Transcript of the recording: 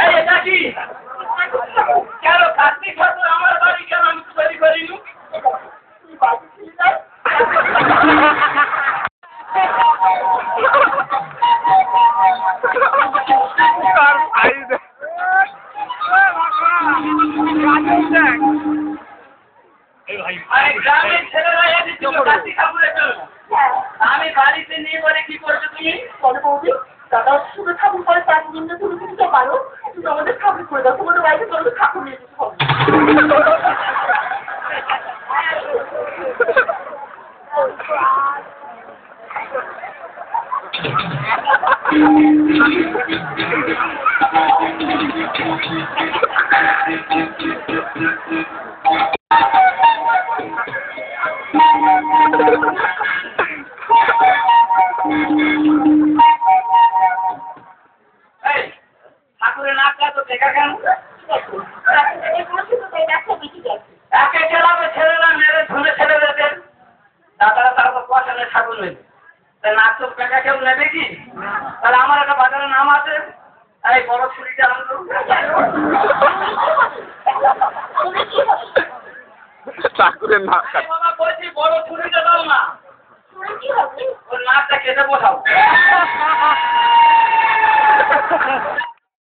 এই এটা কি কেন কার্তিক ঠাকুর আমার বাড়ি কেন আমি তৈরি করিনি গ্রামের ছেলেরা এসেছিল কার্তিক ঠাকুরের জন্য আমি বাড়িতে নিয়ে বলে কি করছো তুমি বলে বৌদি দাদা শুধু ঠাকুর করে 5 দিন তুমি দিতে পারো তুমি আমাদের ঠাকুর করে দাও তোমাদের বাড়িতে তোমাদের ঠাকুর নিয়ে যেতে হবে ঠাকুরের নাচটা তো দেখা কেন একে খেলাবে ছেলেরা মেরে ধরে ছেড়ে দেবেন দাদারা তারপর পছন্দ ঠাকুর নেবে তাই নাচ তো পেঁকা কেউ নেবে কি তাহলে আমার একটা বাজারের নাম আছে এই বড় ছুরিটা আনলো ঠাকুরের নাচ বাবা বলছি বড় ছুরিটা দাও না ওর নাচটা কেটে বোঝাও